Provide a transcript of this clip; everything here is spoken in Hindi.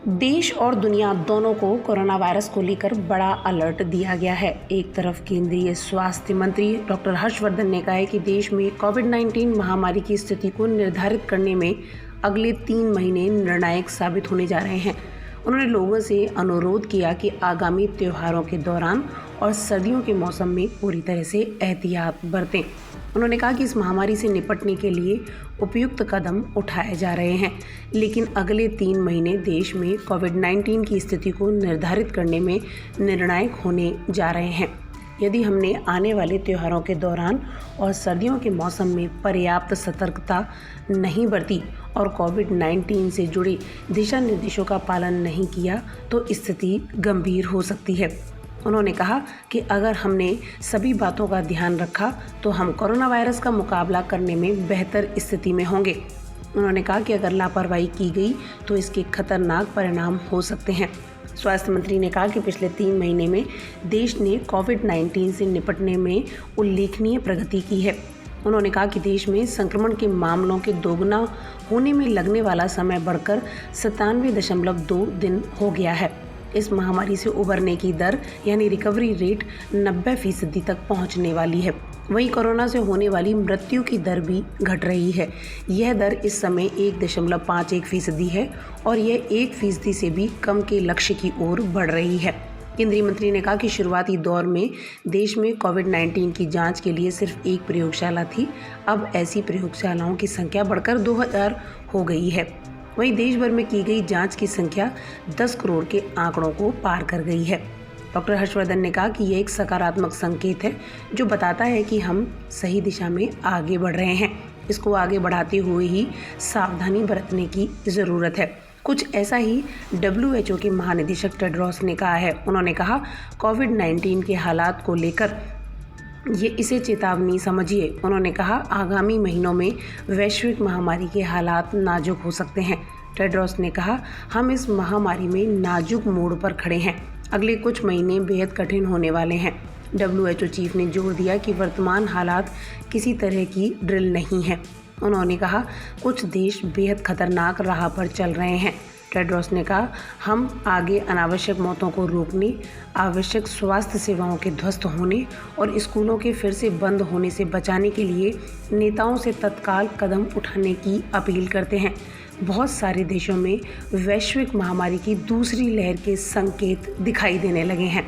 देश और दुनिया दोनों को कोरोना वायरस को लेकर बड़ा अलर्ट दिया गया है। एक तरफ केंद्रीय स्वास्थ्य मंत्री डॉक्टर हर्षवर्धन ने कहा है कि देश में कोविड-19 महामारी की स्थिति को निर्धारित करने में अगले 3 महीने निर्णायक साबित होने जा रहे हैं। उन्होंने लोगों से अनुरोध किया कि आगामी त्योहारों के दौरान और सर्दियों के मौसम में पूरी तरह से एहतियात बरतें। उन्होंने कहा कि इस महामारी से निपटने के लिए उपयुक्त कदम उठाए जा रहे हैं, लेकिन अगले 3 महीने देश में कोविड-19 की स्थिति को निर्धारित करने में निर्णायक होने जा रहे हैं। यदि हमने आने वाले त्योहारों के दौरान और सर्दियों के मौसम में पर्याप्त सतर्कता नहीं बरती और कोविड-19 से जुड़े दिशा निर्देशों का पालन नहीं किया तो स्थिति गंभीर हो सकती है। उन्होंने कहा कि अगर हमने सभी बातों का ध्यान रखा तो हम कोरोना वायरस का मुकाबला करने में बेहतर स्थिति में होंगे। उन्होंने कहा कि अगर लापरवाही की गई तो इसके खतरनाक परिणाम हो सकते हैं। स्वास्थ्य मंत्री ने कहा कि पिछले 3 महीने में देश ने कोविड-19 से निपटने में उल्लेखनीय प्रगति की है। उन्होंने कहा कि देश में संक्रमण के मामलों के दोगुना होने में लगने वाला समय बढ़कर 97.2 दिन हो गया है। इस महामारी से उबरने की दर यानी रिकवरी रेट 90% तक पहुंचने वाली है। वहीं कोरोना से होने वाली मृत्यु की दर भी घट रही है। यह दर इस समय 1.51% है और यह 1% से भी कम के लक्ष्य की ओर बढ़ रही है। केंद्रीय मंत्री ने कहा कि शुरुआती दौर में देश में कोविड-19 की जांच के लिए सिर्फ एक प्रयोगशाला थी। अब ऐसी प्रयोगशालाओं की संख्या बढ़कर 2000 हो गई है। वहीं देश भर में की गई जांच की संख्या 10 करोड़ के आंकड़ों को पार कर गई है। डॉक्टर हर्षवर्धन ने कहा कि यह एक सकारात्मक संकेत है जो बताता है कि हम सही दिशा में आगे बढ़ रहे हैं। इसको आगे बढ़ाते हुए ही सावधानी बरतने की ज़रूरत है। कुछ ऐसा ही WHO के महानिदेशक टेड्रोस ने कहा है। उन्होंने कहा, कोविड-19 के हालात को लेकर इसे चेतावनी समझिए। उन्होंने कहा, आगामी महीनों में वैश्विक महामारी के हालात नाजुक हो सकते हैं। टेड्रोस ने कहा, हम इस महामारी में नाजुक मोड़ पर खड़े हैं। अगले कुछ महीने बेहद कठिन होने वाले हैं। WHO चीफ ने जोर दिया कि वर्तमान हालात किसी तरह की ड्रिल नहीं है। उन्होंने कहा, कुछ देश बेहद खतरनाक राह पर चल रहे हैं। टेड्रोस ने कहा, हम आगे अनावश्यक मौतों को रोकने, आवश्यक स्वास्थ्य सेवाओं के ध्वस्त होने और स्कूलों के फिर से बंद होने से बचाने के लिए नेताओं से तत्काल कदम उठाने की अपील करते हैं। बहुत सारे देशों में वैश्विक महामारी की दूसरी लहर के संकेत दिखाई देने लगे हैं।